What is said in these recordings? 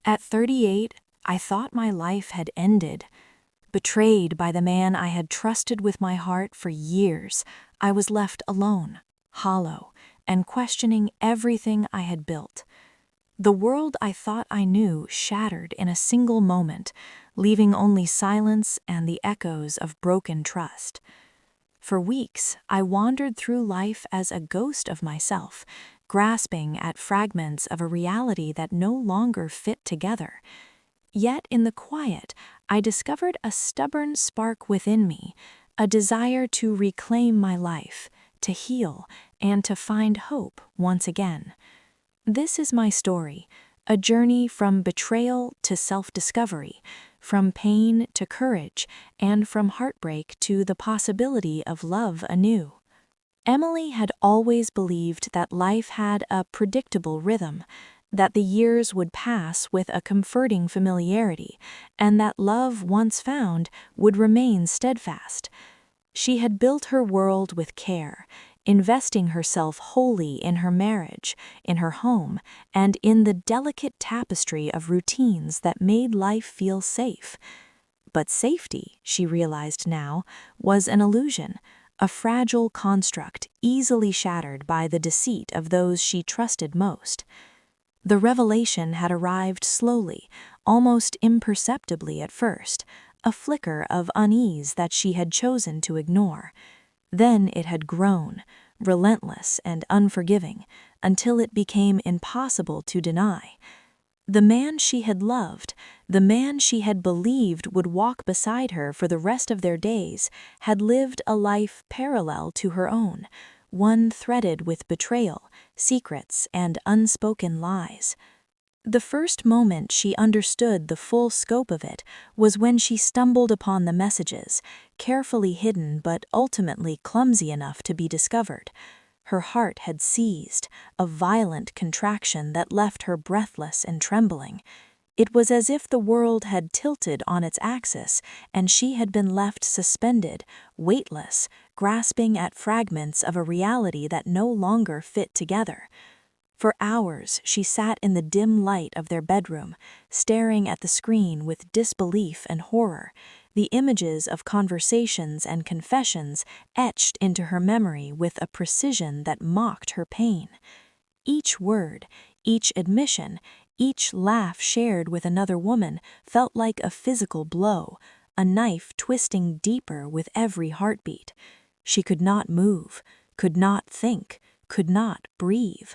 At 38, I thought my life had ended. Betrayed by the man I had trusted with my heart for years, I was left alone, hollow, and questioning everything I had built. The world I thought I knew shattered in a single moment, leaving only silence and the echoes of broken trust. For weeks, I wandered through life as a ghost of myself, grasping at fragments of a reality that no longer fit together. Yet in the quiet, I discovered a stubborn spark within me, a desire to reclaim my life, to heal, and to find hope once again. This is my story, a journey from betrayal to self-discovery, from pain to courage, and from heartbreak to the possibility of love anew. Emily had always believed that life had a predictable rhythm, that the years would pass with a comforting familiarity, and that love once found would remain steadfast. She had built her world with care, investing herself wholly in her marriage, in her home, and in the delicate tapestry of routines that made life feel safe. But safety, she realized now, was an illusion, a fragile construct easily shattered by the deceit of those she trusted most. The revelation had arrived slowly, almost imperceptibly at first, a flicker of unease that she had chosen to ignore. Then it had grown, relentless and unforgiving, until it became impossible to deny. The man she had loved, the man she had believed would walk beside her for the rest of their days, had lived a life parallel to her own, one threaded with betrayal, secrets, and unspoken lies. The first moment she understood the full scope of it was when she stumbled upon the messages, carefully hidden but ultimately clumsy enough to be discovered. Her heart had seized, a violent contraction that left her breathless and trembling. It was as if the world had tilted on its axis, and she had been left suspended, weightless, grasping at fragments of a reality that no longer fit together. For hours she sat in the dim light of their bedroom, staring at the screen with disbelief and horror, the images of conversations and confessions etched into her memory with a precision that mocked her pain. Each word, each admission, each laugh shared with another woman felt like a physical blow, a knife twisting deeper with every heartbeat. She could not move, could not think, could not breathe.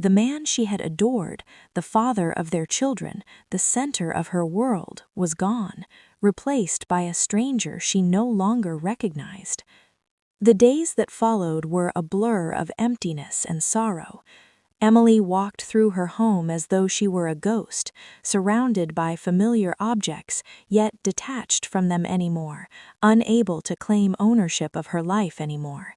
The man she had adored, the father of their children, the center of her world, was gone, replaced by a stranger she no longer recognized. The days that followed were a blur of emptiness and sorrow. Emily walked through her home as though she were a ghost, surrounded by familiar objects, yet detached from them anymore, unable to claim ownership of her life anymore.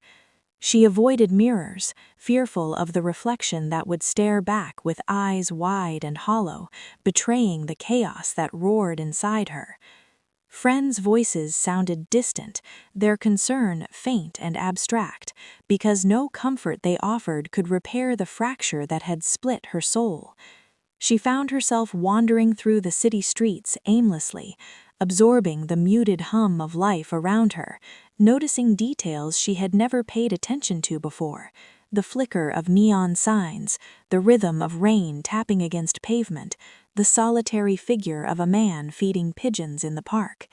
She avoided mirrors, fearful of the reflection that would stare back with eyes wide and hollow, betraying the chaos that roared inside her. Friends' voices sounded distant, their concern faint and abstract, because no comfort they offered could repair the fracture that had split her soul. She found herself wandering through the city streets aimlessly, absorbing the muted hum of life around her, noticing details she had never paid attention to before: the flicker of neon signs, the rhythm of rain tapping against pavement, the solitary figure of a man feeding pigeons in the park.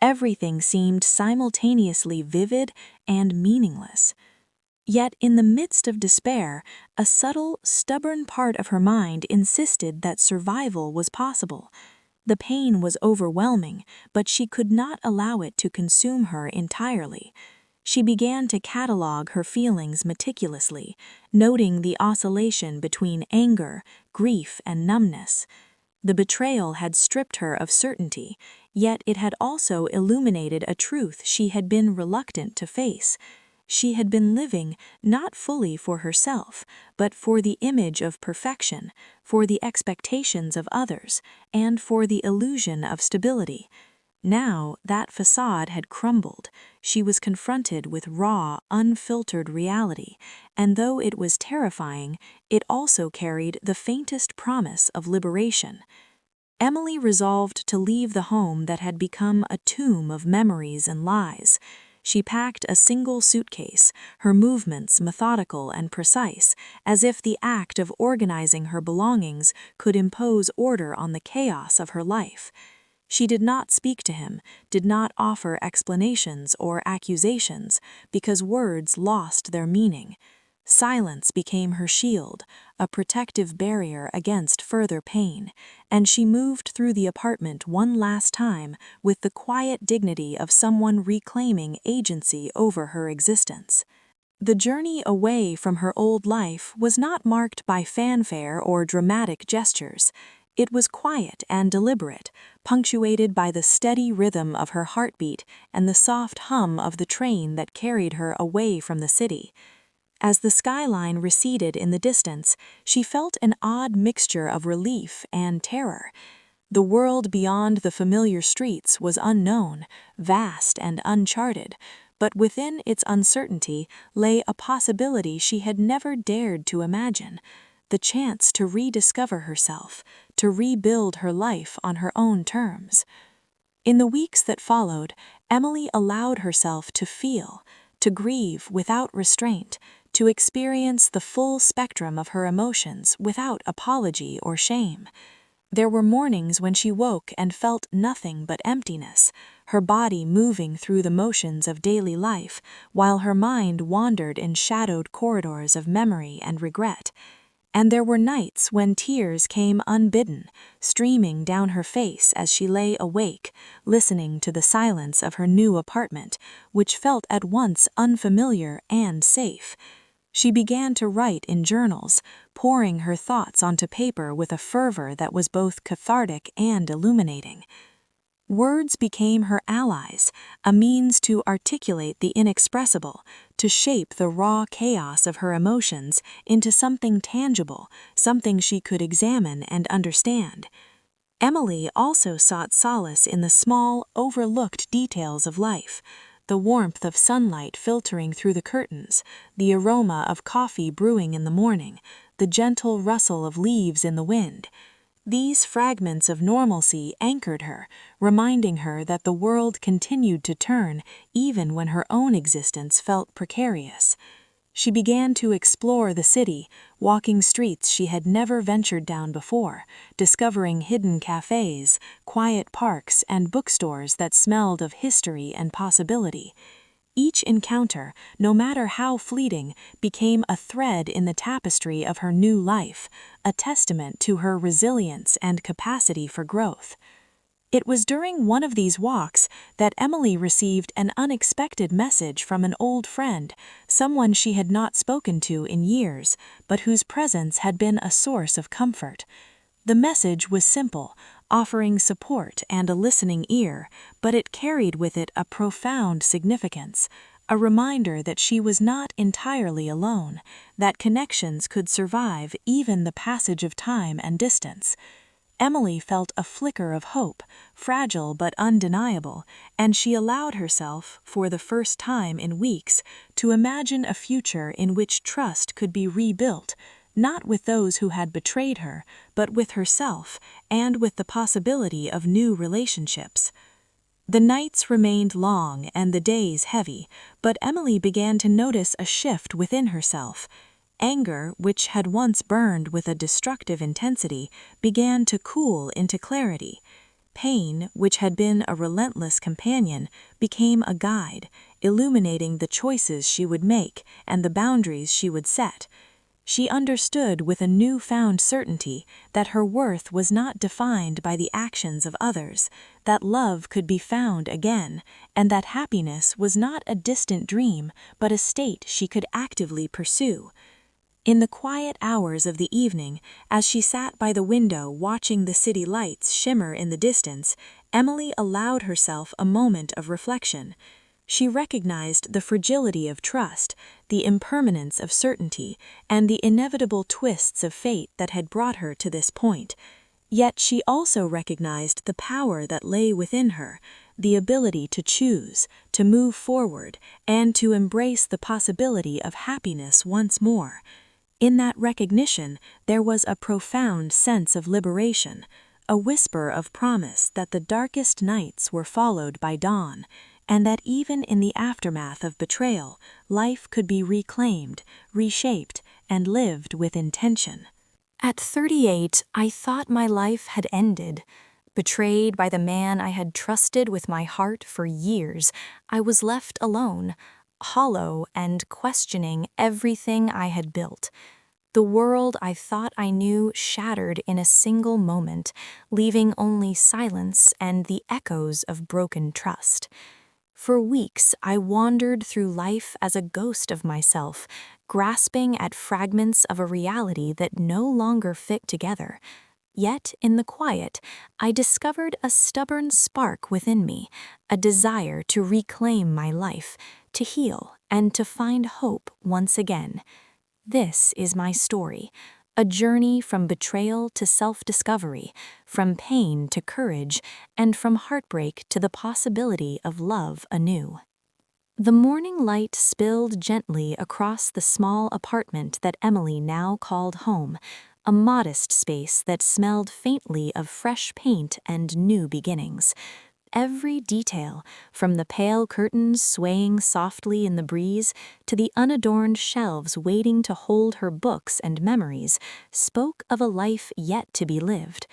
Everything seemed simultaneously vivid and meaningless. Yet in the midst of despair, a subtle, stubborn part of her mind insisted that survival was possible. The pain was overwhelming, but she could not allow it to consume her entirely. She began to catalog her feelings meticulously, noting the oscillation between anger, grief, and numbness. The betrayal had stripped her of certainty, yet it had also illuminated a truth she had been reluctant to face. She had been living not fully for herself, but for the image of perfection, for the expectations of others, and for the illusion of stability. Now that facade had crumbled. She was confronted with raw, unfiltered reality, and though it was terrifying, it also carried the faintest promise of liberation. Emily resolved to leave the home that had become a tomb of memories and lies. She packed a single suitcase, her movements methodical and precise, as if the act of organizing her belongings could impose order on the chaos of her life. She did not speak to him, did not offer explanations or accusations, because words lost their meaning. Silence became her shield, a protective barrier against further pain, and she moved through the apartment one last time with the quiet dignity of someone reclaiming agency over her existence. The journey away from her old life was not marked by fanfare or dramatic gestures. It was quiet and deliberate, punctuated by the steady rhythm of her heartbeat and the soft hum of the train that carried her away from the city. As the skyline receded in the distance, she felt an odd mixture of relief and terror. The world beyond the familiar streets was unknown, vast and uncharted, but within its uncertainty lay a possibility she had never dared to imagine: the chance to rediscover herself, to rebuild her life on her own terms. In the weeks that followed, Emily allowed herself to feel, to grieve without restraint, to experience the full spectrum of her emotions without apology or shame. There were mornings when she woke and felt nothing but emptiness, her body moving through the motions of daily life, while her mind wandered in shadowed corridors of memory and regret. And there were nights when tears came unbidden, streaming down her face as she lay awake, listening to the silence of her new apartment, which felt at once unfamiliar and safe. She began to write in journals, pouring her thoughts onto paper with a fervor that was both cathartic and illuminating. Words became her allies, a means to articulate the inexpressible, to shape the raw chaos of her emotions into something tangible, something she could examine and understand. Emily also sought solace in the small, overlooked details of life: the warmth of sunlight filtering through the curtains, the aroma of coffee brewing in the morning, the gentle rustle of leaves in the wind. These fragments of normalcy anchored her, reminding her that the world continued to turn even when her own existence felt precarious. She began to explore the city, walking streets she had never ventured down before, discovering hidden cafes, quiet parks, and bookstores that smelled of history and possibility. Each encounter, no matter how fleeting, became a thread in the tapestry of her new life, a testament to her resilience and capacity for growth. It was during one of these walks that Emily received an unexpected message from an old friend, someone she had not spoken to in years, but whose presence had been a source of comfort. The message was simple, offering support and a listening ear, but it carried with it a profound significance, a reminder that she was not entirely alone, that connections could survive even the passage of time and distance. Emily felt a flicker of hope, fragile but undeniable, and she allowed herself, for the first time in weeks, to imagine a future in which trust could be rebuilt, not with those who had betrayed her, but with herself, and with the possibility of new relationships. The nights remained long and the days heavy, but Emily began to notice a shift within herself. Anger, which had once burned with a destructive intensity, began to cool into clarity. Pain, which had been a relentless companion, became a guide, illuminating the choices she would make and the boundaries she would set. She understood with a newfound certainty that her worth was not defined by the actions of others, that love could be found again, and that happiness was not a distant dream, but a state she could actively pursue. In the quiet hours of the evening, as she sat by the window watching the city lights shimmer in the distance, Emily allowed herself a moment of reflection. She recognized the fragility of trust, the impermanence of certainty, and the inevitable twists of fate that had brought her to this point. Yet she also recognized the power that lay within her, the ability to choose, to move forward, and to embrace the possibility of happiness once more. In that recognition, there was a profound sense of liberation, a whisper of promise that the darkest nights were followed by dawn, and that even in the aftermath of betrayal, life could be reclaimed, reshaped, and lived with intention. At 38, I thought my life had ended. Betrayed by the man I had trusted with my heart for years, I was left alone, hollow and questioning everything I had built. The world I thought I knew shattered in a single moment, leaving only silence and the echoes of broken trust. For weeks, I wandered through life as a ghost of myself, grasping at fragments of a reality that no longer fit together. Yet, in the quiet, I discovered a stubborn spark within me, a desire to reclaim my life, to heal, and to find hope once again. This is my story, a journey from betrayal to self-discovery, from pain to courage, and from heartbreak to the possibility of love anew. The morning light spilled gently across the small apartment that Emily now called home, a modest space that smelled faintly of fresh paint and new beginnings. Every detail, from the pale curtains swaying softly in the breeze to the unadorned shelves waiting to hold her books and memories, spoke of a life yet to be lived.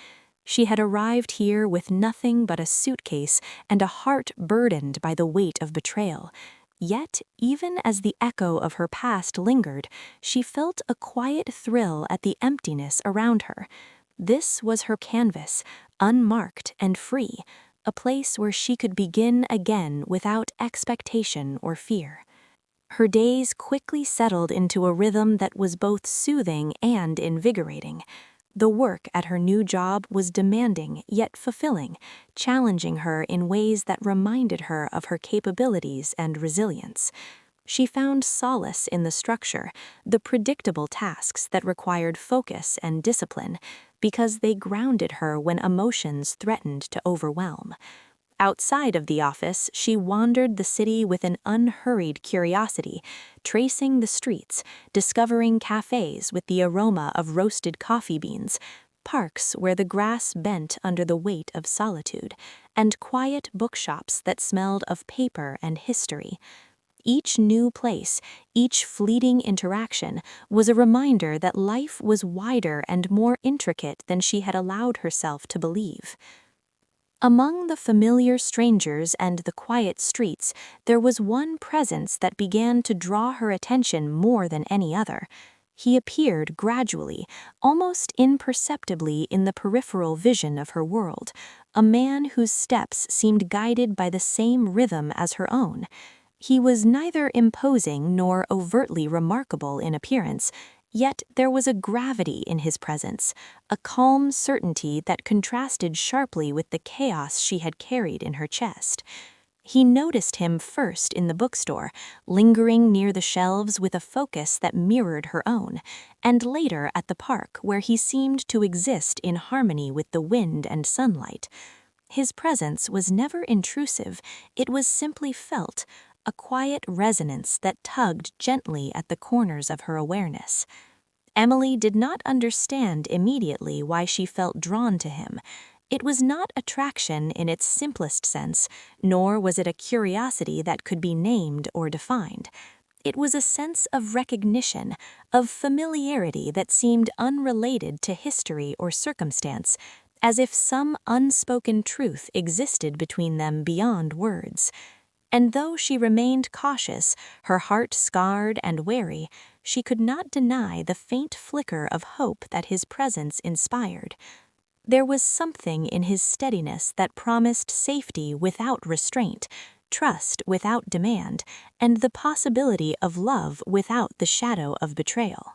She had arrived here with nothing but a suitcase and a heart burdened by the weight of betrayal. Yet, even as the echo of her past lingered, she felt a quiet thrill at the emptiness around her. This was her canvas, unmarked and free, a place where she could begin again without expectation or fear. Her days quickly settled into a rhythm that was both soothing and invigorating. The work at her new job was demanding yet fulfilling, challenging her in ways that reminded her of her capabilities and resilience. She found solace in the structure, the predictable tasks that required focus and discipline, because they grounded her when emotions threatened to overwhelm. Outside of the office, she wandered the city with an unhurried curiosity, tracing the streets, discovering cafes with the aroma of roasted coffee beans, parks where the grass bent under the weight of solitude, and quiet bookshops that smelled of paper and history. Each new place, each fleeting interaction, was a reminder that life was wider and more intricate than she had allowed herself to believe. Among the familiar strangers and the quiet streets, there was one presence that began to draw her attention more than any other. He appeared gradually, almost imperceptibly in the peripheral vision of her world, a man whose steps seemed guided by the same rhythm as her own. He was neither imposing nor overtly remarkable in appearance, yet there was a gravity in his presence, a calm certainty that contrasted sharply with the chaos she had carried in her chest. He noticed him first in the bookstore, lingering near the shelves with a focus that mirrored her own, and later at the park where he seemed to exist in harmony with the wind and sunlight. His presence was never intrusive, it was simply felt, a quiet resonance that tugged gently at the corners of her awareness. Emily did not understand immediately why she felt drawn to him. It was not attraction in its simplest sense, nor was it a curiosity that could be named or defined. It was a sense of recognition, of familiarity that seemed unrelated to history or circumstance, as if some unspoken truth existed between them beyond words. And though she remained cautious, her heart scarred and wary, she could not deny the faint flicker of hope that his presence inspired. There was something in his steadiness that promised safety without restraint, trust without demand, and the possibility of love without the shadow of betrayal.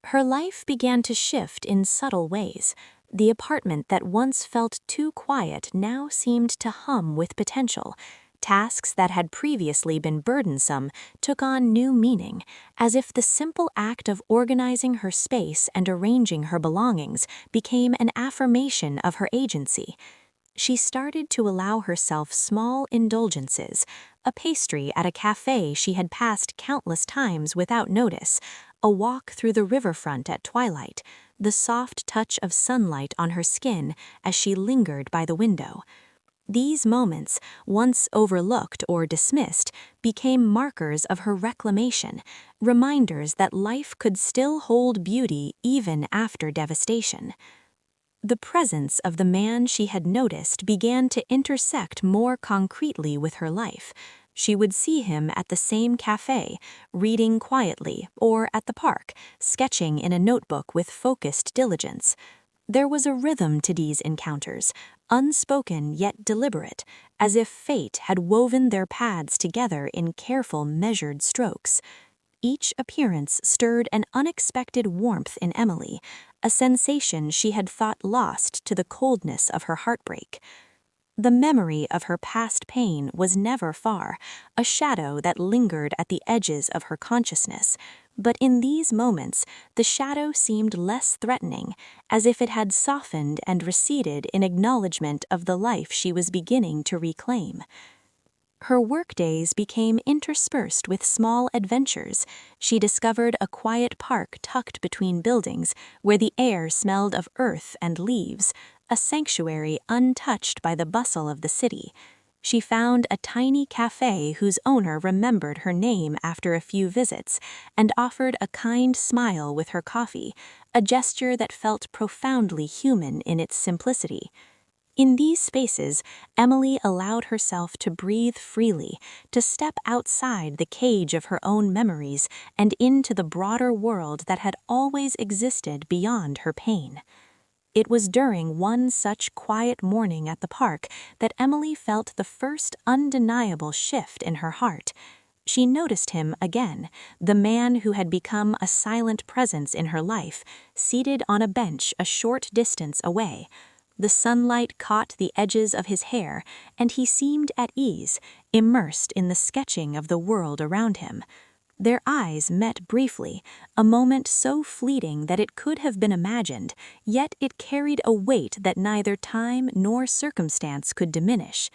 Her life began to shift in subtle ways. The apartment that once felt too quiet now seemed to hum with potential. Tasks that had previously been burdensome took on new meaning, as if the simple act of organizing her space and arranging her belongings became an affirmation of her agency. She started to allow herself small indulgences, a pastry at a cafe she had passed countless times without notice, a walk through the riverfront at twilight, the soft touch of sunlight on her skin as she lingered by the window. These moments, once overlooked or dismissed, became markers of her reclamation, reminders that life could still hold beauty even after devastation. The presence of the man she had noticed began to intersect more concretely with her life. She would see him at the same cafe, reading quietly, or at the park, sketching in a notebook with focused diligence. There was a rhythm to these encounters, unspoken yet deliberate, as if fate had woven their paths together in careful, measured strokes. Each appearance stirred an unexpected warmth in Emily, a sensation she had thought lost to the coldness of her heartbreak. The memory of her past pain was never far, a shadow that lingered at the edges of her consciousness. But in these moments, the shadow seemed less threatening, as if it had softened and receded in acknowledgement of the life she was beginning to reclaim. Her workdays became interspersed with small adventures. She discovered a quiet park tucked between buildings where the air smelled of earth and leaves, a sanctuary untouched by the bustle of the city. She found a tiny cafe whose owner remembered her name after a few visits and offered a kind smile with her coffee, a gesture that felt profoundly human in its simplicity. In these spaces, Emily allowed herself to breathe freely, to step outside the cage of her own memories and into the broader world that had always existed beyond her pain. It was during one such quiet morning at the park that Emily felt the first undeniable shift in her heart. She noticed him again, the man who had become a silent presence in her life, seated on a bench a short distance away. The sunlight caught the edges of his hair, and he seemed at ease, immersed in the sketching of the world around him. Their eyes met briefly, a moment so fleeting that it could have been imagined, yet it carried a weight that neither time nor circumstance could diminish.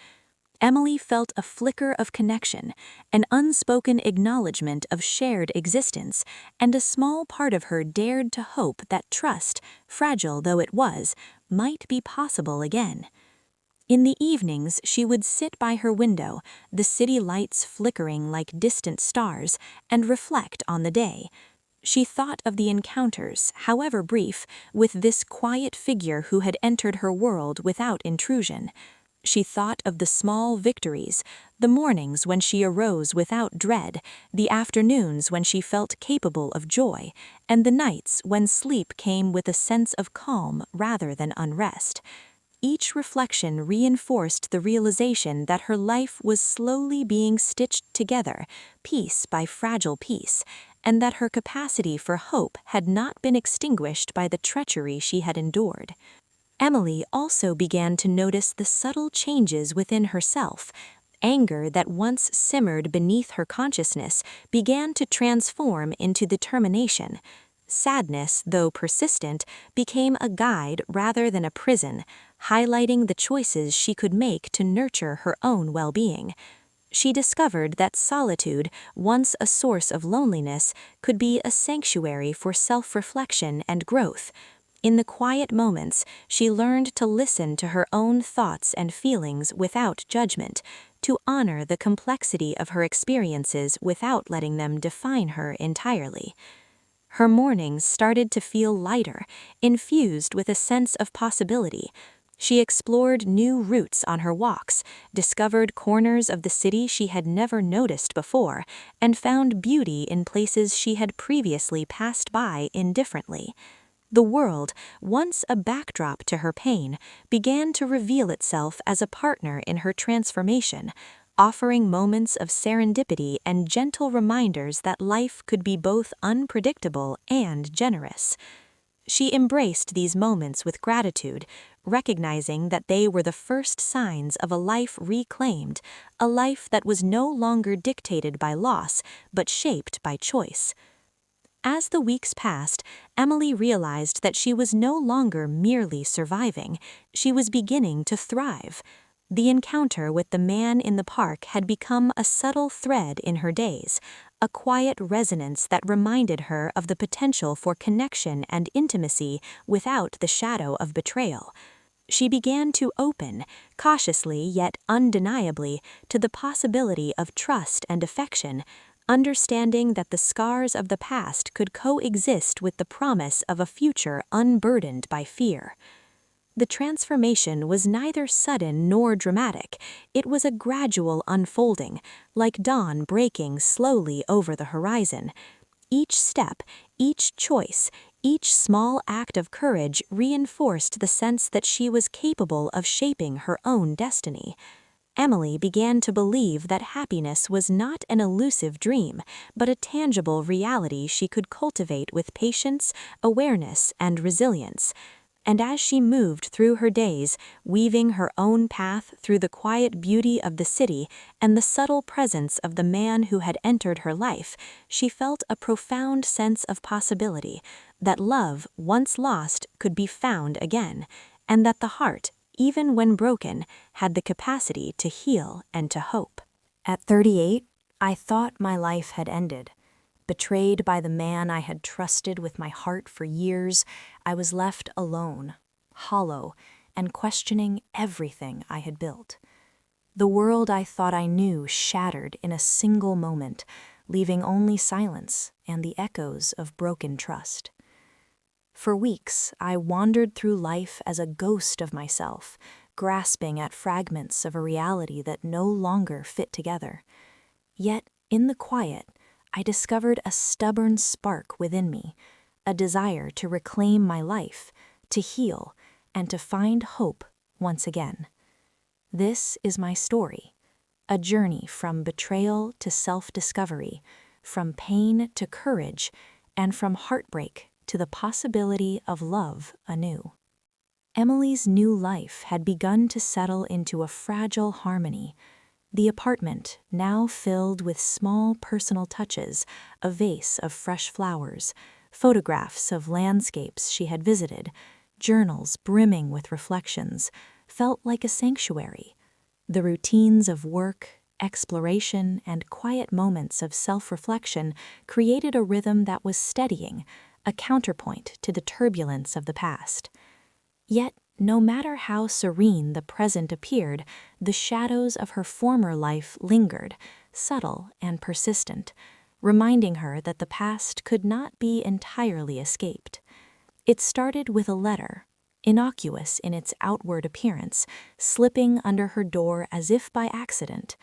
Emily felt a flicker of connection, an unspoken acknowledgement of shared existence, and a small part of her dared to hope that trust, fragile though it was, might be possible again. In the evenings, she would sit by her window, the city lights flickering like distant stars, and reflect on the day. She thought of the encounters, however brief, with this quiet figure who had entered her world without intrusion. She thought of the small victories, the mornings when she arose without dread, the afternoons when she felt capable of joy, and the nights when sleep came with a sense of calm rather than unrest. Each reflection reinforced the realization that her life was slowly being stitched together, piece by fragile piece, and that her capacity for hope had not been extinguished by the treachery she had endured. Emily also began to notice the subtle changes within herself. Anger that once simmered beneath her consciousness began to transform into determination. Sadness, though persistent, became a guide rather than a prison, highlighting the choices she could make to nurture her own well-being. She discovered that solitude, once a source of loneliness, could be a sanctuary for self-reflection and growth. In the quiet moments, she learned to listen to her own thoughts and feelings without judgment, to honor the complexity of her experiences without letting them define her entirely. Her mornings started to feel lighter, infused with a sense of possibility. She explored new routes on her walks, discovered corners of the city she had never noticed before, and found beauty in places she had previously passed by indifferently. The world, once a backdrop to her pain, began to reveal itself as a partner in her transformation, offering moments of serendipity and gentle reminders that life could be both unpredictable and generous. She embraced these moments with gratitude, recognizing that they were the first signs of a life reclaimed, a life that was no longer dictated by loss, but shaped by choice. As the weeks passed, Emily realized that she was no longer merely surviving, she was beginning to thrive. The encounter with the man in the park had become a subtle thread in her days, a quiet resonance that reminded her of the potential for connection and intimacy without the shadow of betrayal. She began to open, cautiously yet undeniably, to the possibility of trust and affection, understanding that the scars of the past could coexist with the promise of a future unburdened by fear. The transformation was neither sudden nor dramatic. It was a gradual unfolding, like dawn breaking slowly over the horizon. Each step, each choice, each small act of courage reinforced the sense that she was capable of shaping her own destiny. Emily began to believe that happiness was not an elusive dream, but a tangible reality she could cultivate with patience, awareness, and resilience. And as she moved through her days, weaving her own path through the quiet beauty of the city and the subtle presence of the man who had entered her life, she felt a profound sense of possibility, that love, once lost, could be found again, and that the heart, even when broken, had the capacity to heal and to hope. At 38, I thought my life had ended. Betrayed by the man I had trusted with my heart for years, I was left alone, hollow, and questioning everything I had built. The world I thought I knew shattered in a single moment, leaving only silence and the echoes of broken trust. For weeks, I wandered through life as a ghost of myself, grasping at fragments of a reality that no longer fit together. Yet, in the quiet, I discovered a stubborn spark within me, a desire to reclaim my life, to heal, and to find hope once again. This is my story, a journey from betrayal to self-discovery, from pain to courage, and from heartbreak to the possibility of love anew. Emily's new life had begun to settle into a fragile harmony. The apartment, now filled with small personal touches, a vase of fresh flowers, photographs of landscapes she had visited, journals brimming with reflections, felt like a sanctuary. The routines of work, exploration, and quiet moments of self-reflection created a rhythm that was steadying, a counterpoint to the turbulence of the past. Yet, no matter how serene the present appeared, the shadows of her former life lingered, subtle and persistent, reminding her that the past could not be entirely escaped. It started with a letter, innocuous in its outward appearance, slipping under her door as if by accident.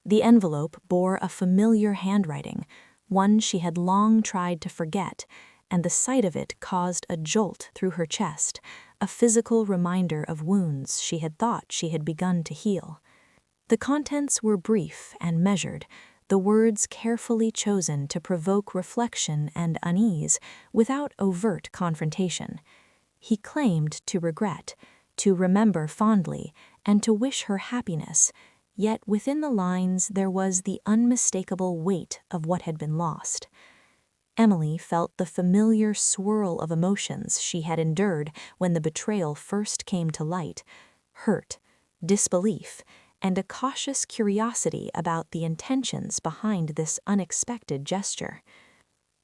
The envelope bore a familiar handwriting, one she had long tried to forget, and the sight of it caused a jolt through her chest, a physical reminder of wounds she had thought she had begun to heal. The contents were brief and measured, the words carefully chosen to provoke reflection and unease without overt confrontation. He claimed to regret, to remember fondly, and to wish her happiness, yet within the lines there was the unmistakable weight of what had been lost. Emily felt the familiar swirl of emotions she had endured when the betrayal first came to light: hurt, disbelief, and a cautious curiosity about the intentions behind this unexpected gesture.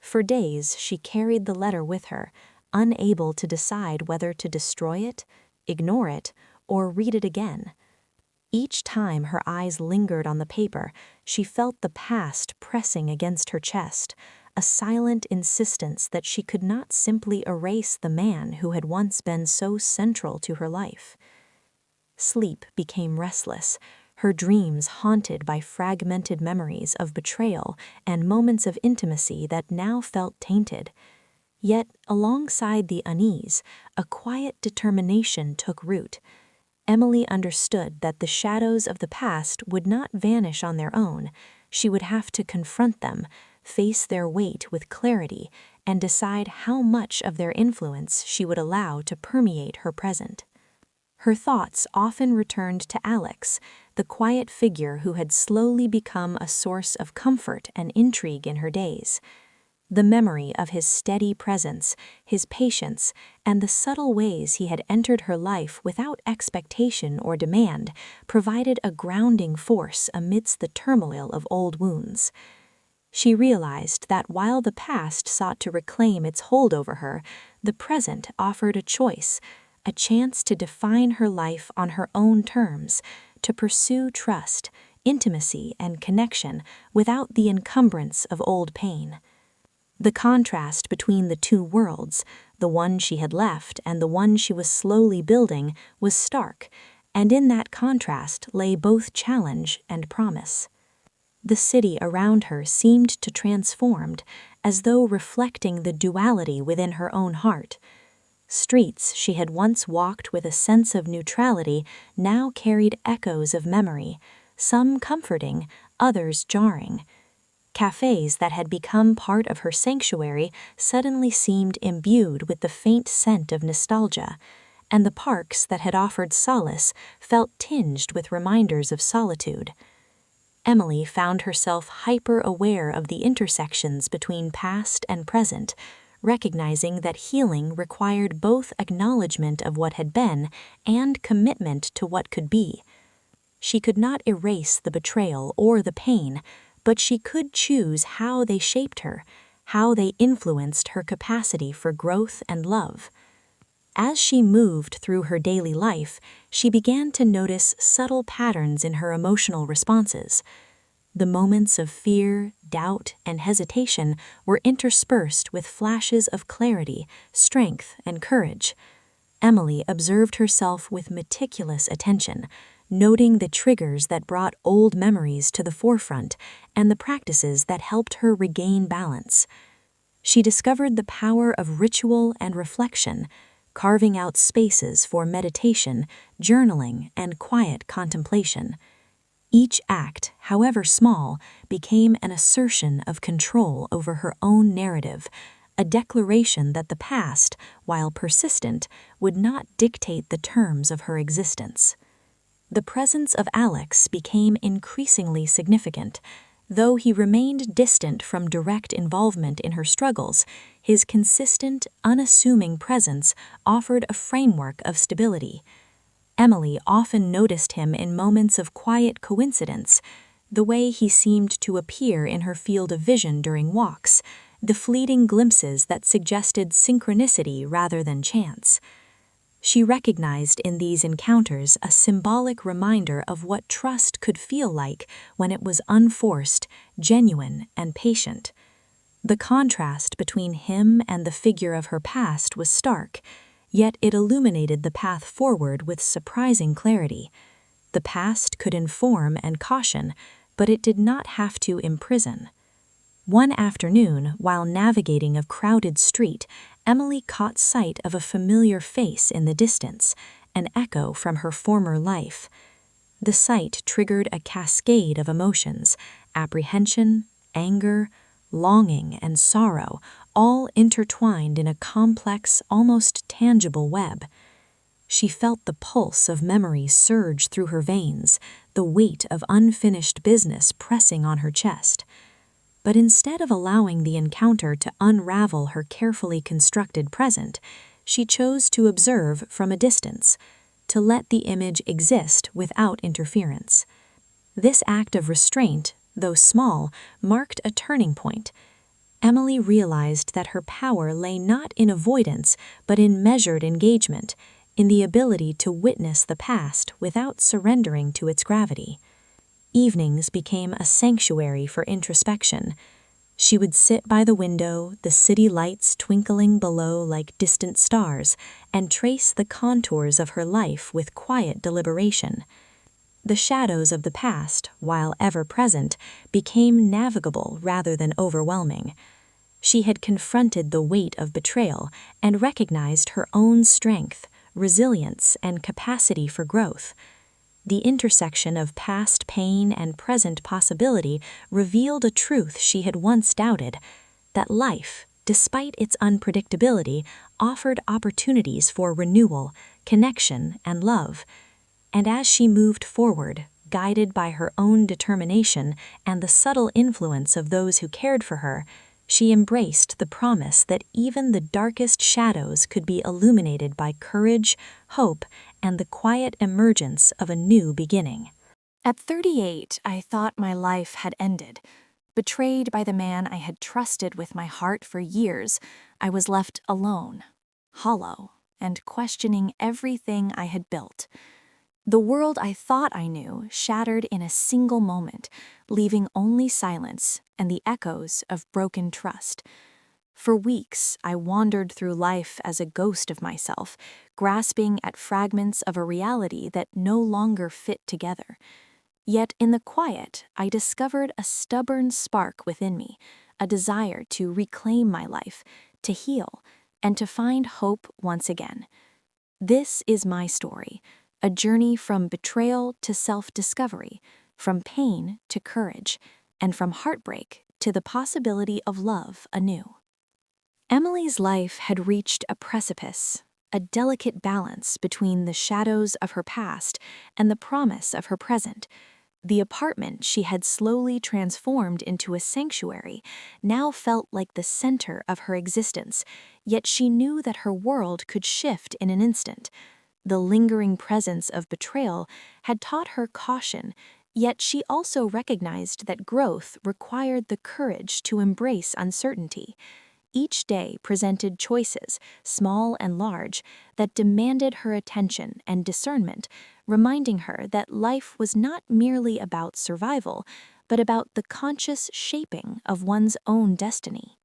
For days she carried the letter with her, unable to decide whether to destroy it, ignore it, or read it again. Each time her eyes lingered on the paper, she felt the past pressing against her chest, a silent insistence that she could not simply erase the man who had once been so central to her life. Sleep became restless, her dreams haunted by fragmented memories of betrayal and moments of intimacy that now felt tainted. Yet, alongside the unease, a quiet determination took root. Emily understood that the shadows of the past would not vanish on their own. She would have to confront them, face their weight with clarity, and decide how much of their influence she would allow to permeate her present. Her thoughts often returned to Alex, the quiet figure who had slowly become a source of comfort and intrigue in her days. The memory of his steady presence, his patience, and the subtle ways he had entered her life without expectation or demand provided a grounding force amidst the turmoil of old wounds. She realized that while the past sought to reclaim its hold over her, the present offered a choice, a chance to define her life on her own terms, to pursue trust, intimacy, and connection without the encumbrance of old pain. The contrast between the two worlds, the one she had left and the one she was slowly building, was stark, and in that contrast lay both challenge and promise. The city around her seemed to transformed, as though reflecting the duality within her own heart. Streets she had once walked with a sense of neutrality now carried echoes of memory, some comforting, others jarring. Cafes that had become part of her sanctuary suddenly seemed imbued with the faint scent of nostalgia, and the parks that had offered solace felt tinged with reminders of solitude. Emily found herself hyper-aware of the intersections between past and present, recognizing that healing required both acknowledgement of what had been and commitment to what could be. She could not erase the betrayal or the pain, but she could choose how they shaped her, how they influenced her capacity for growth and love. As she moved through her daily life, she began to notice subtle patterns in her emotional responses. The moments of fear, doubt, and hesitation were interspersed with flashes of clarity, strength, and courage. Emily observed herself with meticulous attention, noting the triggers that brought old memories to the forefront and the practices that helped her regain balance. She discovered the power of ritual and reflection, carving out spaces for meditation, journaling, and quiet contemplation. Each act, however small, became an assertion of control over her own narrative, a declaration that the past, while persistent, would not dictate the terms of her existence. The presence of Alex became increasingly significant. Though he remained distant from direct involvement in her struggles, his consistent, unassuming presence offered a framework of stability. Emily often noticed him in moments of quiet coincidence, the way he seemed to appear in her field of vision during walks, the fleeting glimpses that suggested synchronicity rather than chance. She recognized in these encounters a symbolic reminder of what trust could feel like when it was unforced, genuine, and patient. The contrast between him and the figure of her past was stark, yet it illuminated the path forward with surprising clarity. The past could inform and caution, but it did not have to imprison. One afternoon, while navigating a crowded street, Emily caught sight of a familiar face in the distance, an echo from her former life. The sight triggered a cascade of emotions: apprehension, anger, longing, and sorrow, all intertwined in a complex, almost tangible web. She felt the pulse of memory surge through her veins, the weight of unfinished business pressing on her chest. But instead of allowing the encounter to unravel her carefully constructed present, she chose to observe from a distance, to let the image exist without interference. This act of restraint, though small, marked a turning point. Emily realized that her power lay not in avoidance, but in measured engagement, in the ability to witness the past without surrendering to its gravity. Evenings became a sanctuary for introspection. She would sit by the window, the city lights twinkling below like distant stars, and trace the contours of her life with quiet deliberation. The shadows of the past, while ever present, became navigable rather than overwhelming. She had confronted the weight of betrayal and recognized her own strength, resilience, and capacity for growth. The intersection of past pain and present possibility revealed a truth she had once doubted, that life, despite its unpredictability, offered opportunities for renewal, connection, and love. And as she moved forward, guided by her own determination and the subtle influence of those who cared for her, She embraced the promise that even the darkest shadows could be illuminated by courage, hope, and the quiet emergence of a new beginning. At 38, I thought my life had ended. Betrayed by the man I had trusted with my heart for years, I was left alone, hollow, and questioning everything I had built. The world I thought I knew shattered in a single moment, leaving only silence and the echoes of broken trust. For weeks, I wandered through life as a ghost of myself, grasping at fragments of a reality that no longer fit together. Yet in the quiet, I discovered a stubborn spark within me, a desire to reclaim my life, to heal, and to find hope once again. This is my story, a journey from betrayal to self-discovery, from pain to courage, and from heartbreak to the possibility of love anew. Emily's life had reached a precipice, a delicate balance between the shadows of her past and the promise of her present. The apartment she had slowly transformed into a sanctuary now felt like the center of her existence, yet she knew that her world could shift in an instant. The lingering presence of betrayal had taught her caution, yet she also recognized that growth required the courage to embrace uncertainty. Each day presented choices, small and large, that demanded her attention and discernment, reminding her that life was not merely about survival, but about the conscious shaping of one's own destiny.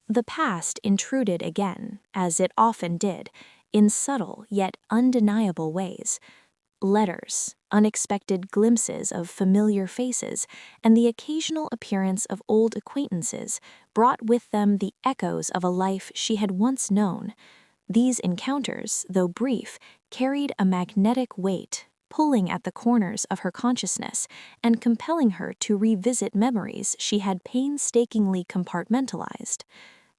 The past intruded again, as it often did, in subtle yet undeniable ways. Letters, unexpected glimpses of familiar faces, and the occasional appearance of old acquaintances brought with them the echoes of a life she had once known. These encounters, though brief, carried a magnetic weight, pulling at the corners of her consciousness and compelling her to revisit memories she had painstakingly compartmentalized.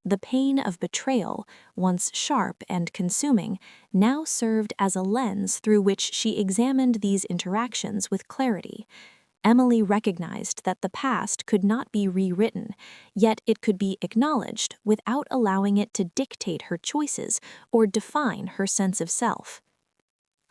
The pain of betrayal, once sharp and consuming, now served as a lens through which she examined these interactions with clarity. Emily recognized that the past could not be rewritten, yet it could be acknowledged without allowing it to dictate her choices or define her sense of self.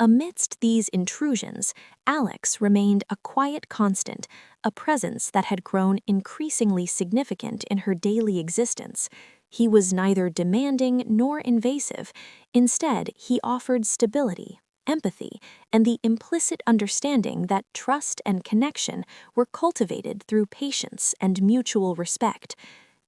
Amidst these intrusions, Alex remained a quiet constant, a presence that had grown increasingly significant in her daily existence. He was neither demanding nor invasive. Instead, he offered stability, empathy, and the implicit understanding that trust and connection were cultivated through patience and mutual respect.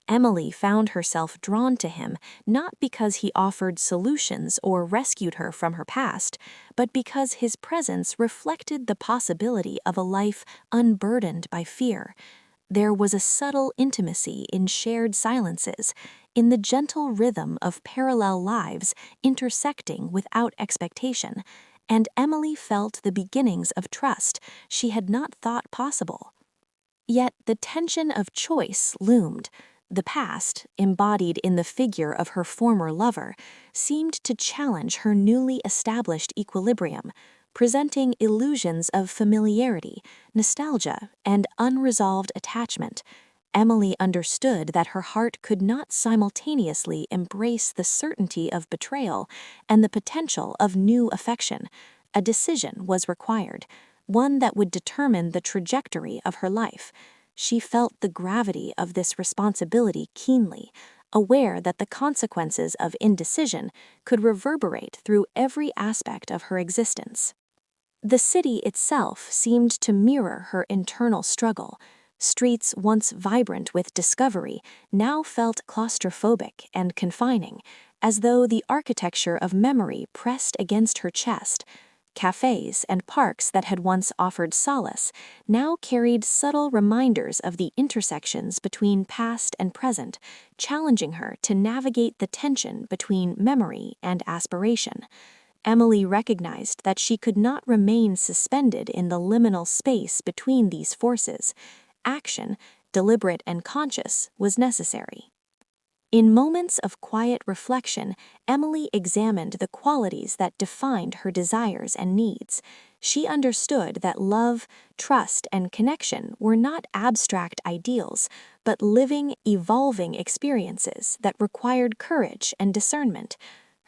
Emily found herself drawn to him not because he offered solutions or rescued her from her past, but because his presence reflected the possibility of a life unburdened by fear. There was a subtle intimacy in shared silences, in the gentle rhythm of parallel lives intersecting without expectation, and Emily felt the beginnings of trust she had not thought possible. Yet the tension of choice loomed. The past, embodied in the figure of her former lover, seemed to challenge her newly established equilibrium, presenting illusions of familiarity, nostalgia, and unresolved attachment. Emily understood that her heart could not simultaneously embrace the certainty of betrayal and the potential of new affection. A decision was required, one that would determine the trajectory of her life. She felt the gravity of this responsibility keenly, aware that the consequences of indecision could reverberate through every aspect of her existence. The city itself seemed to mirror her internal struggle. Streets once vibrant with discovery now felt claustrophobic and confining, as though the architecture of memory pressed against her chest. Cafes and parks that had once offered solace now carried subtle reminders of the intersections between past and present, challenging her to navigate the tension between memory and aspiration. Emily recognized that she could not remain suspended in the liminal space between these forces. Action, deliberate and conscious, was necessary. In moments of quiet reflection, Emily examined the qualities that defined her desires and needs. She understood that love, trust, and connection were not abstract ideals, but living, evolving experiences that required courage and discernment.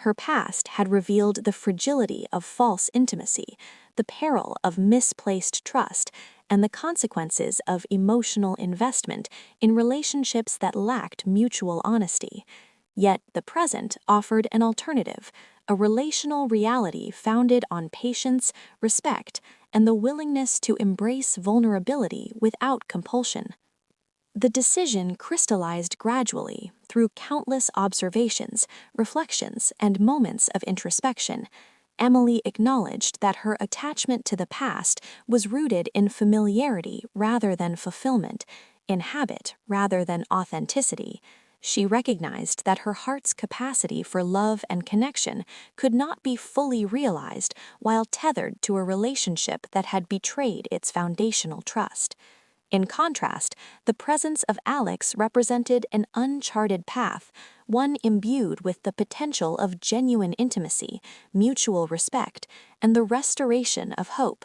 Her past had revealed the fragility of false intimacy, the peril of misplaced trust, and the consequences of emotional investment in relationships that lacked mutual honesty. Yet the present offered an alternative, a relational reality founded on patience, respect, and the willingness to embrace vulnerability without compulsion. The decision crystallized gradually through countless observations, reflections, and moments of introspection. Emily acknowledged that her attachment to the past was rooted in familiarity rather than fulfillment, in habit rather than authenticity. She recognized that her heart's capacity for love and connection could not be fully realized while tethered to a relationship that had betrayed its foundational trust. In contrast, the presence of Alex represented an uncharted path, one imbued with the potential of genuine intimacy, mutual respect, and the restoration of hope.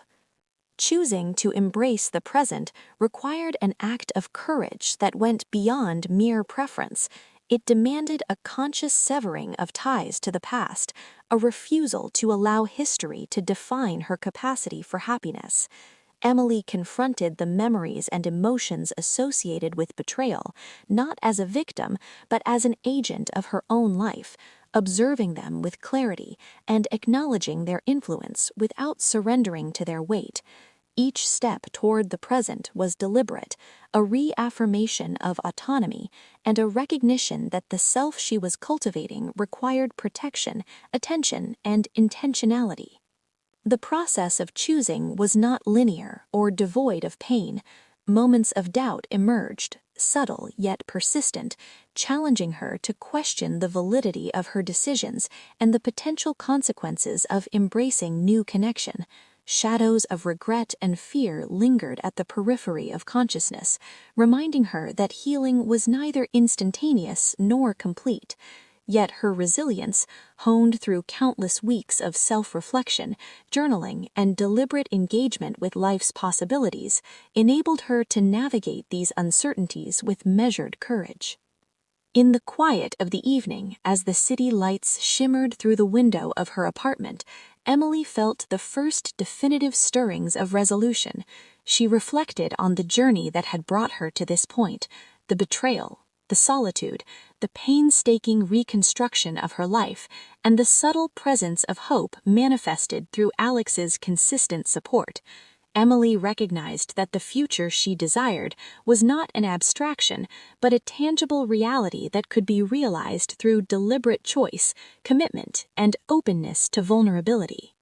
Choosing to embrace the present required an act of courage that went beyond mere preference. It demanded a conscious severing of ties to the past, a refusal to allow history to define her capacity for happiness. Emily confronted the memories and emotions associated with betrayal, not as a victim, but as an agent of her own life, observing them with clarity and acknowledging their influence without surrendering to their weight. Each step toward the present was deliberate, a reaffirmation of autonomy, and a recognition that the self she was cultivating required protection, attention, and intentionality. The process of choosing was not linear or devoid of pain. Moments of doubt emerged, subtle yet persistent, challenging her to question the validity of her decisions and the potential consequences of embracing new connection. Shadows of regret and fear lingered at the periphery of consciousness, reminding her that healing was neither instantaneous nor complete. Yet her resilience, honed through countless weeks of self-reflection, journaling, and deliberate engagement with life's possibilities, enabled her to navigate these uncertainties with measured courage. In the quiet of the evening, as the city lights shimmered through the window of her apartment, Emily felt the first definitive stirrings of resolution. She reflected on the journey that had brought her to this point, the betrayal, the solitude, the painstaking reconstruction of her life, and the subtle presence of hope manifested through Alex's consistent support. Emily recognized that the future she desired was not an abstraction, but a tangible reality that could be realized through deliberate choice, commitment, and openness to vulnerability.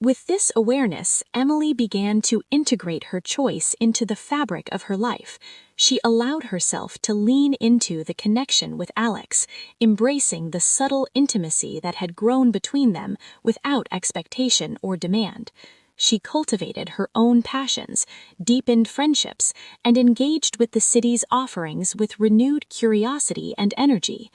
With this awareness, Emily began to integrate her choice into the fabric of her life. She allowed herself to lean into the connection with Alex, embracing the subtle intimacy that had grown between them without expectation or demand. She cultivated her own passions, deepened friendships, and engaged with the city's offerings with renewed curiosity and energy.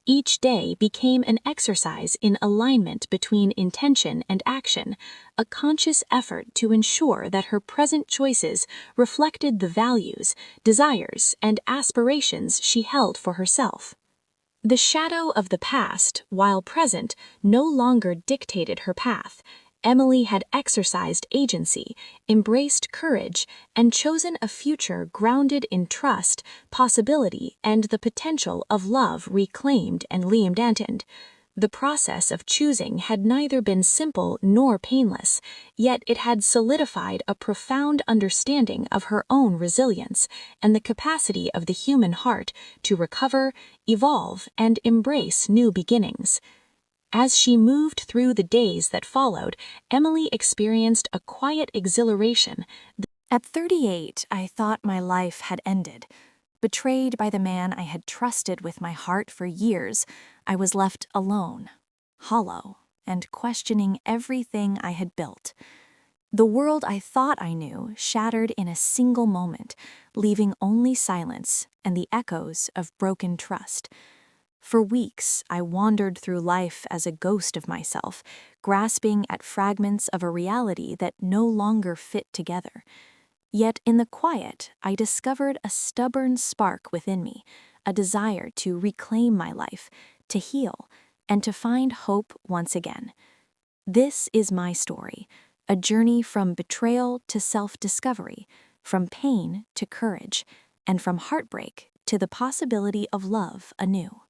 Each day became an exercise in alignment between intention and action, a conscious effort to ensure that her present choices reflected the values, desires, and aspirations she held for herself. The shadow of the past, while present, no longer dictated her path. Emily had exercised agency, embraced courage, and chosen a future grounded in trust, possibility, and the potential of love reclaimed and reimagined. The process of choosing had neither been simple nor painless, yet it had solidified a profound understanding of her own resilience and the capacity of the human heart to recover, evolve, and embrace new beginnings. As she moved through the days that followed, Emily experienced a quiet exhilaration. At 38, I thought my life had ended. Betrayed by the man I had trusted with my heart for years, I was left alone, hollow, and questioning everything I had built. The world I thought I knew shattered in a single moment, leaving only silence and the echoes of broken trust. For weeks, I wandered through life as a ghost of myself, grasping at fragments of a reality that no longer fit together. Yet in the quiet, I discovered a stubborn spark within me, a desire to reclaim my life, to heal, and to find hope once again. This is my story, a journey from betrayal to self-discovery, from pain to courage, and from heartbreak to the possibility of love anew.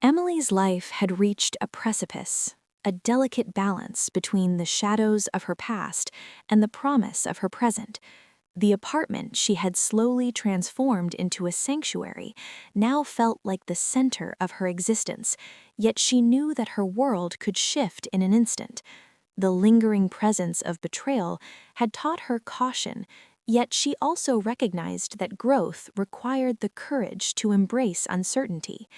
Emily's life had reached a precipice, a delicate balance between the shadows of her past and the promise of her present. The apartment she had slowly transformed into a sanctuary now felt like the center of her existence, yet she knew that her world could shift in an instant. The lingering presence of betrayal had taught her caution, yet she also recognized that growth required the courage to embrace uncertainty.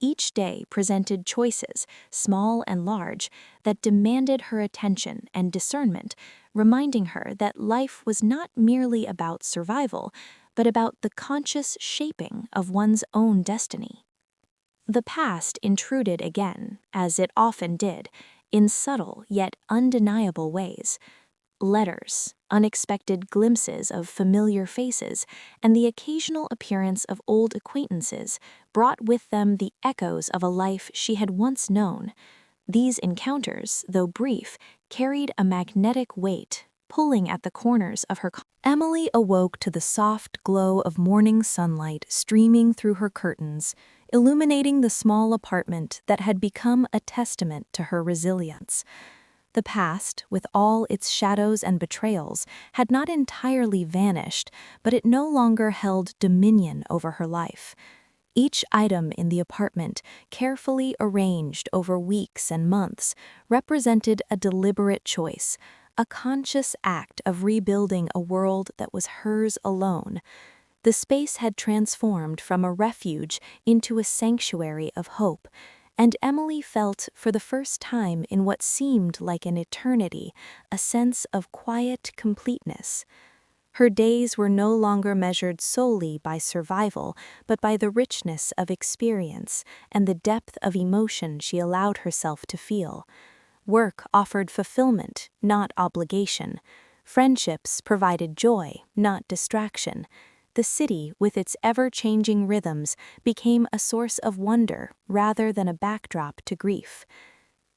Each day presented choices, small and large, that demanded her attention and discernment, reminding her that life was not merely about survival, but about the conscious shaping of one's own destiny. The past intruded again, as it often did, in subtle yet undeniable ways. Letters, unexpected glimpses of familiar faces, and the occasional appearance of old acquaintances brought with them the echoes of a life she had once known. These encounters, though brief, carried a magnetic weight, pulling at the corners of her. Emily awoke to the soft glow of morning sunlight streaming through her curtains, illuminating the small apartment that had become a testament to her resilience. The past, with all its shadows and betrayals, had not entirely vanished, but it no longer held dominion over her life. Each item in the apartment, carefully arranged over weeks and months, represented a deliberate choice, a conscious act of rebuilding a world that was hers alone. The space had transformed from a refuge into a sanctuary of hope, and Emily felt, for the first time in what seemed like an eternity, a sense of quiet completeness. Her days were no longer measured solely by survival, but by the richness of experience and the depth of emotion she allowed herself to feel. Work offered fulfillment, not obligation. Friendships provided joy, not distraction. The city, with its ever-changing rhythms, became a source of wonder rather than a backdrop to grief.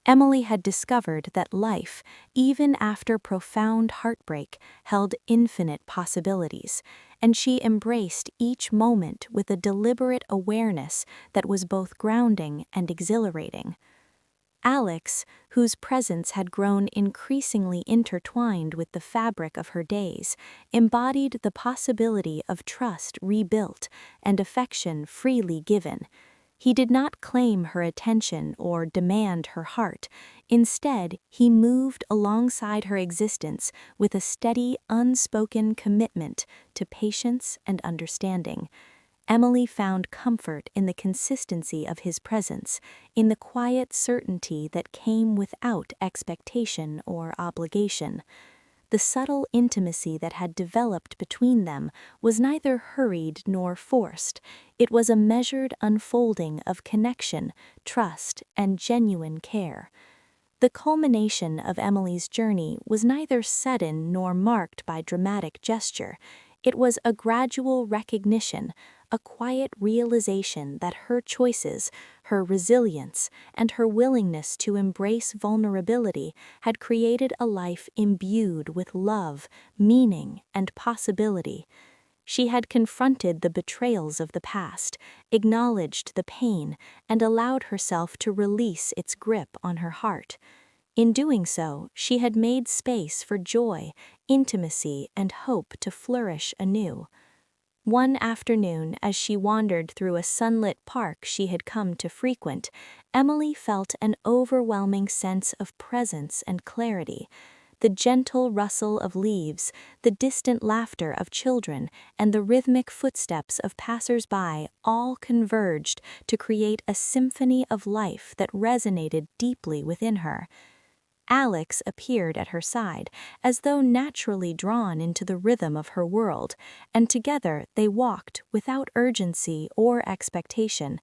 Emily had discovered that life, even after profound heartbreak, held infinite possibilities, and she embraced each moment with a deliberate awareness that was both grounding and exhilarating. Alex, whose presence had grown increasingly intertwined with the fabric of her days, embodied the possibility of trust rebuilt and affection freely given. He did not claim her attention or demand her heart. Instead, he moved alongside her existence with a steady, unspoken commitment to patience and understanding. Emily found comfort in the consistency of his presence, in the quiet certainty that came without expectation or obligation. The subtle intimacy that had developed between them was neither hurried nor forced. It was a measured unfolding of connection, trust, and genuine care. The culmination of Emily's journey was neither sudden nor marked by dramatic gesture. It was a gradual recognition, a quiet realization that her choices, her resilience, and her willingness to embrace vulnerability had created a life imbued with love, meaning, and possibility. She had confronted the betrayals of the past, acknowledged the pain, and allowed herself to release its grip on her heart. In doing so, she had made space for joy, intimacy, and hope to flourish anew. One afternoon, as she wandered through a sunlit park she had come to frequent, Emily felt an overwhelming sense of presence and clarity. The gentle rustle of leaves, the distant laughter of children, and the rhythmic footsteps of passers-by all converged to create a symphony of life that resonated deeply within her. Alex appeared at her side, as though naturally drawn into the rhythm of her world, and together they walked without urgency or expectation.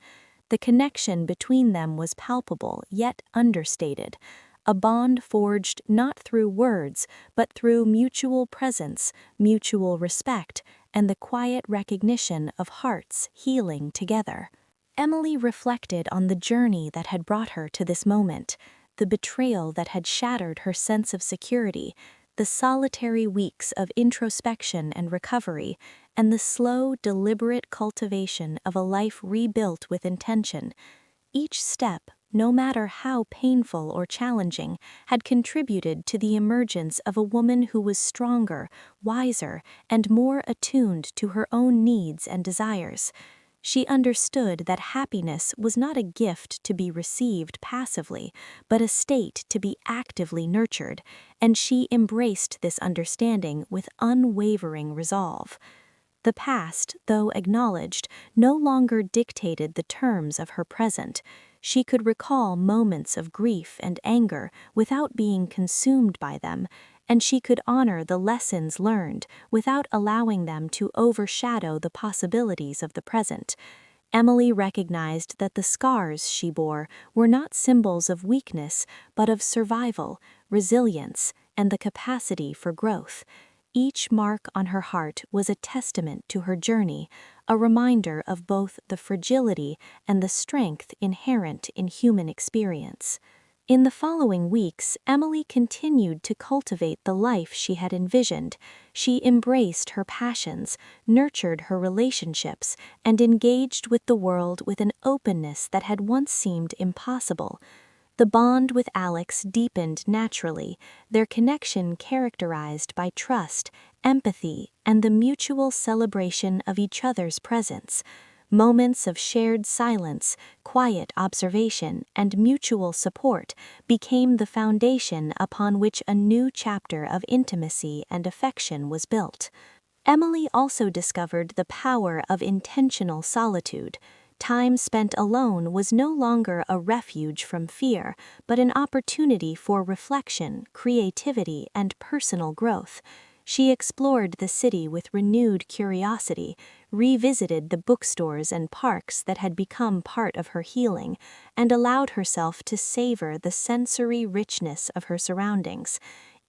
The connection between them was palpable yet understated, a bond forged not through words, but through mutual presence, mutual respect, and the quiet recognition of hearts healing together. Emily reflected on the journey that had brought her to this moment, the betrayal that had shattered her sense of security, the solitary weeks of introspection and recovery, and the slow, deliberate cultivation of a life rebuilt with intention. Each step, no matter how painful or challenging, had contributed to the emergence of a woman who was stronger, wiser, and more attuned to her own needs and desires. She understood that happiness was not a gift to be received passively, but a state to be actively nurtured, and she embraced this understanding with unwavering resolve. The past, though acknowledged, no longer dictated the terms of her present. She could recall moments of grief and anger without being consumed by them, and she could honor the lessons learned without allowing them to overshadow the possibilities of the present. Emily recognized that the scars she bore were not symbols of weakness, but of survival, resilience, and the capacity for growth. Each mark on her heart was a testament to her journey, a reminder of both the fragility and the strength inherent in human experience. In the following weeks, Emily continued to cultivate the life she had envisioned. She embraced her passions, nurtured her relationships, and engaged with the world with an openness that had once seemed impossible. The bond with Alex deepened naturally, their connection characterized by trust, empathy, and the mutual celebration of each other's presence. Moments of shared silence, quiet observation, and mutual support became the foundation upon which a new chapter of intimacy and affection was built. Emily also discovered the power of intentional solitude. Time spent alone was no longer a refuge from fear, but an opportunity for reflection, creativity, and personal growth. She explored the city with renewed curiosity, revisited the bookstores and parks that had become part of her healing, and allowed herself to savor the sensory richness of her surroundings.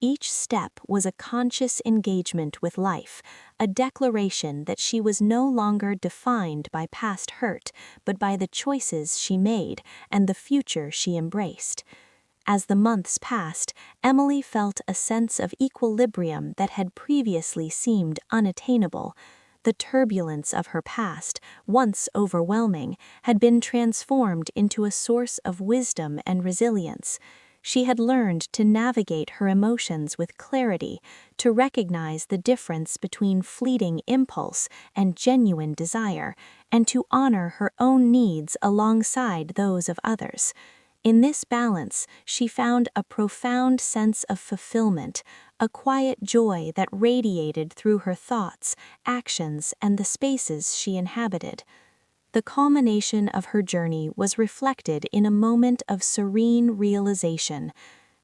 Each step was a conscious engagement with life, a declaration that she was no longer defined by past hurt, but by the choices she made and the future she embraced. As the months passed, Emily felt a sense of equilibrium that had previously seemed unattainable. The turbulence of her past, once overwhelming, had been transformed into a source of wisdom and resilience. She had learned to navigate her emotions with clarity, to recognize the difference between fleeting impulse and genuine desire, and to honor her own needs alongside those of others. In this balance, she found a profound sense of fulfillment, a quiet joy that radiated through her thoughts, actions, and the spaces she inhabited. The culmination of her journey was reflected in a moment of serene realization.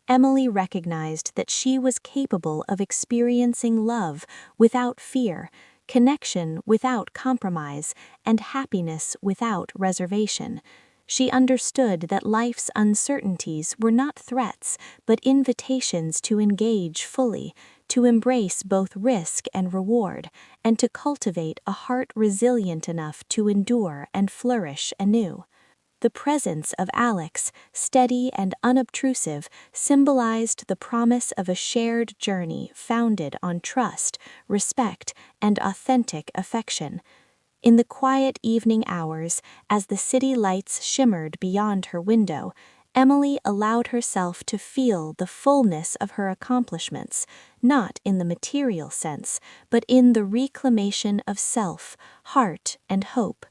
Emily recognized that she was capable of experiencing love without fear, connection without compromise, and happiness without reservation. She understood that life's uncertainties were not threats, but invitations to engage fully, to embrace both risk and reward, and to cultivate a heart resilient enough to endure and flourish anew. The presence of Alex, steady and unobtrusive, symbolized the promise of a shared journey founded on trust, respect, and authentic affection. In the quiet evening hours, as the city lights shimmered beyond her window, Emily allowed herself to feel the fullness of her accomplishments, not in the material sense, but in the reclamation of self, heart, and hope.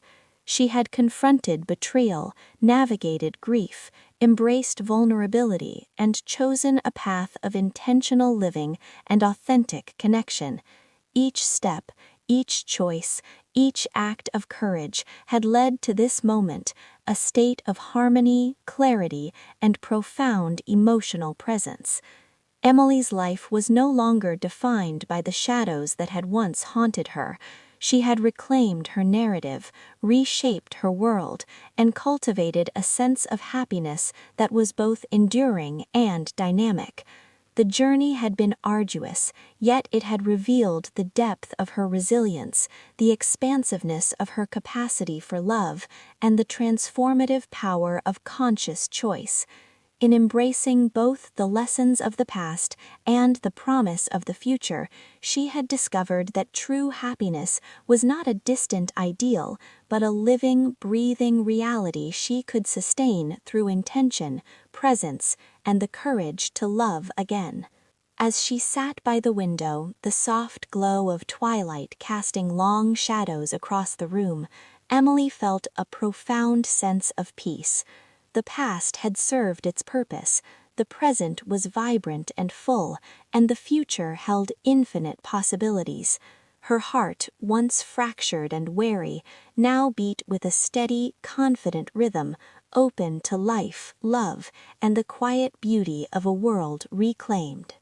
She had confronted betrayal, navigated grief, embraced vulnerability, and chosen a path of intentional living and authentic connection. Each step, each choice, each act of courage had led to this moment, a state of harmony, clarity, and profound emotional presence. Emily's life was no longer defined by the shadows that had once haunted her. She had reclaimed her narrative, reshaped her world, and cultivated a sense of happiness that was both enduring and dynamic. The journey had been arduous, yet it had revealed the depth of her resilience, the expansiveness of her capacity for love, and the transformative power of conscious choice. In embracing both the lessons of the past and the promise of the future, she had discovered that true happiness was not a distant ideal, but a living, breathing reality she could sustain through intention, presence, and the courage to love again. As she sat by the window, the soft glow of twilight casting long shadows across the room, Emily felt a profound sense of peace. The past had served its purpose, the present was vibrant and full, and the future held infinite possibilities. Her heart, once fractured and wary, now beat with a steady, confident rhythm, open to life, love, and the quiet beauty of a world reclaimed.